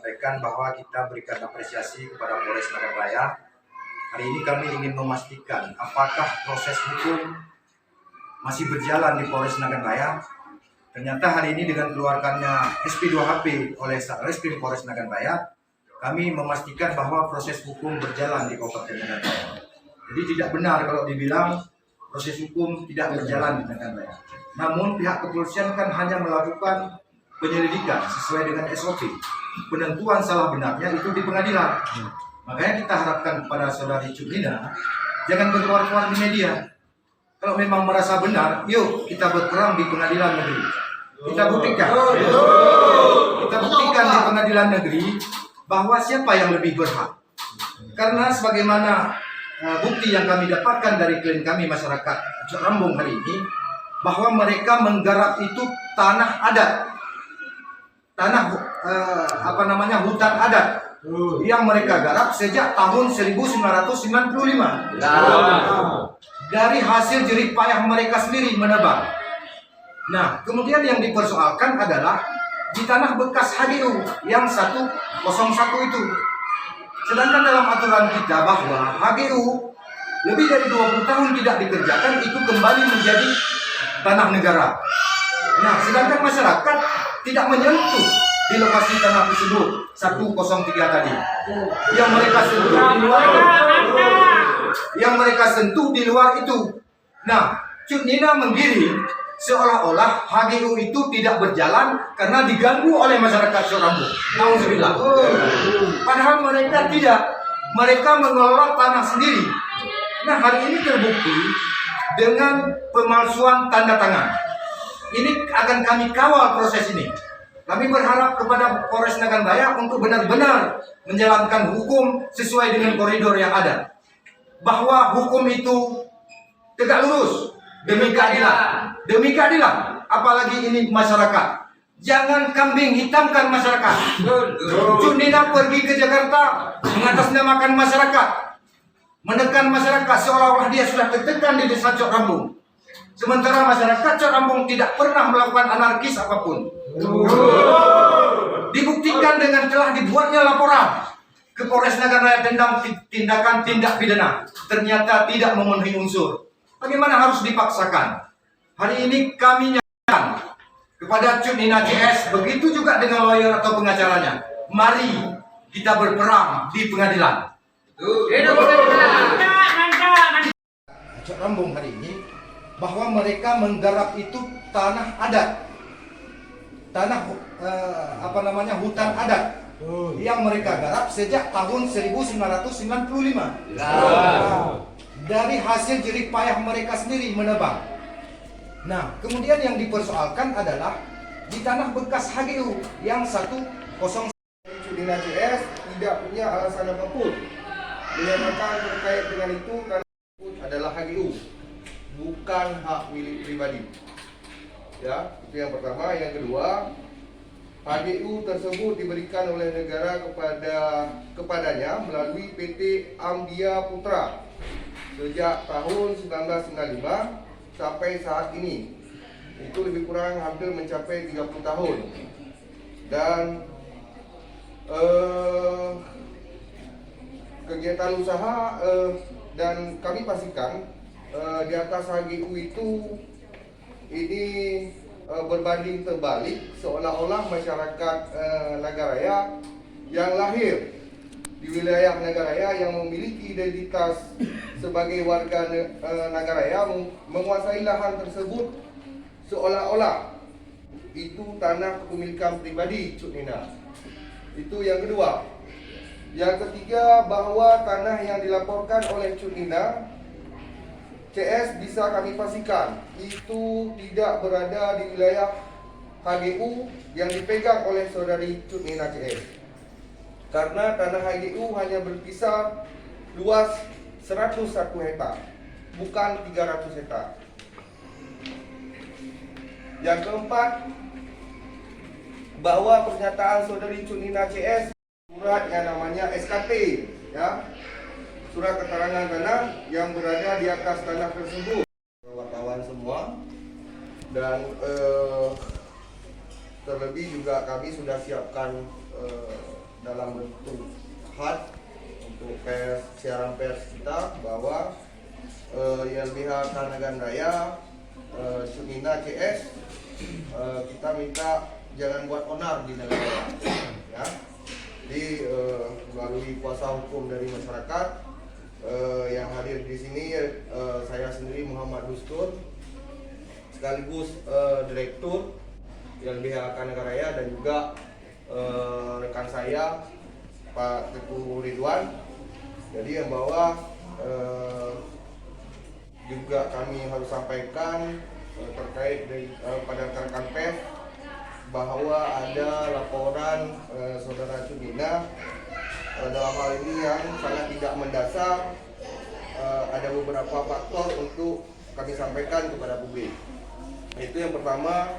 sampaikan bahwa kita berikan apresiasi kepada Polres Nagan Raya. Hari ini kami ingin memastikan apakah proses hukum masih berjalan di Polres Nagan Raya. Ternyata hari ini dengan keluarkannya SP2HP oleh Satreskrim Polres Nagan Raya, kami memastikan bahwa proses hukum berjalan di Kabupaten Nagan Raya. Jadi tidak benar kalau dibilang proses hukum tidak berjalan di Nagan Raya. Namun pihak kepolisian kan hanya melakukan penyelidikan sesuai dengan SOP. Penentuan salah benarnya itu di pengadilan. Makanya kita harapkan kepada saudari Cudina, jangan berkeluar-keluar di media. Kalau memang merasa benar, yuk kita berperang di pengadilan negeri. Kita buktikan. Kita buktikan di pengadilan negeri bahwa siapa yang lebih berhak. Karena sebagaimana bukti yang kami dapatkan dari klien kami masyarakat Cok Rambung hari ini, bahwa mereka menggarap itu tanah adat, hutan adat yang mereka garap sejak tahun 1995. Dari hasil jerih payah mereka sendiri menebang. Nah, kemudian yang dipersoalkan adalah di tanah bekas HGU yang 101 itu. Sedangkan dalam aturan kita bahwa HGU lebih dari 20 tahun tidak dikerjakan itu kembali menjadi tanah negara. Nah, sedangkan masyarakat tidak menyentuh di lokasi tanah tersebut 103 tadi. Yang mereka sentuh di luar itu. Nah, Cudina menggiring seolah-olah HGU itu tidak berjalan karena diganggu oleh masyarakat Cok Rambung. Nauzubillah. Padahal mereka tidak. Mereka mengelola tanah sendiri. Nah, hari ini terbukti dengan pemalsuan tanda tangan. Ini akan kami kawal proses ini. Kami berharap kepada Polres Nagan Raya untuk benar-benar menjalankan hukum sesuai dengan koridor yang ada. Bahwa hukum itu tegak lurus demi keadilan. Demi keadilan, apalagi ini masyarakat. Jangan kambing hitamkan masyarakat. Cudina pergi ke Jakarta mengatasnamakan masyarakat, menekan masyarakat seolah-olah dia sudah tertekan di desa Cok Rambung. Sementara masyarakat Cok Rambung tidak pernah melakukan anarkis apapun. Dibuktikan dengan telah dibuatnya laporan ke Polres Nagan Raya tentang tindakan tindak pidana. Ternyata tidak memenuhi unsur. Bagaimana harus dipaksakan? Hari ini kami nyatakan kepada Cudina CS, begitu juga dengan lawyer atau pengacaranya. Mari kita berperang di pengadilan. Cok Rambung hari ini bahwa mereka menggarap itu tanah adat, hutan adat yang mereka garap sejak tahun 1995. Dari hasil jerih payah mereka sendiri menebang. Nah, kemudian yang dipersoalkan adalah di tanah bekas HGU yang 101. Cudina CS tidak punya alasan apapun menyatakan terkait dengan itu karena itu adalah HGU, bukan hak milik pribadi. Ya, itu yang pertama. Yang kedua, HGU tersebut diberikan oleh negara kepadanya melalui PT Ambia Putra sejak tahun 1995 sampai saat ini. Itu lebih kurang hampir mencapai 30 tahun. Dan kegiatan usaha dan kami pastikan di atas HGU itu ini berbanding terbalik, seolah-olah masyarakat Nagaraya yang lahir di wilayah Nagaraya yang memiliki identitas sebagai warga Nagaraya menguasai lahan tersebut seolah-olah itu tanah kepemilikan pribadi Cudina. Itu yang kedua. Yang ketiga, bahwa tanah yang dilaporkan oleh Cudina CS bisa kami pastikan itu tidak berada di wilayah HGU yang dipegang oleh saudari Cudina CS. Karena tanah HGU hanya berkisar luas 101 hektar, bukan 300 hektar. Yang keempat, bahwa pernyataan saudari Cudina CS surat yang namanya SKT, ya, surat keterangan tanah yang berada di atas tanah tersebut. Wartawan semua, dan terlebih juga kami sudah siapkan dalam bentuk HUD untuk siaran pers kita bahwa YLBH Karnagan Raya Sumina CS kita minta jangan buat onar di negara ya. Jadi melalui kuasa hukum dari masyarakat yang hadir di sini saya sendiri Muhammad Dustur sekaligus Direktur YLBH Karnagan Raya dan juga rekan saya Pak Teguh Ridwan. Jadi yang bahwa juga kami harus sampaikan terkait pada rekan pers bahwa ada laporan saudara Sumina dalam hal ini yang sangat tidak mendasar. Ada beberapa faktor untuk kami sampaikan kepada publik. Itu yang pertama,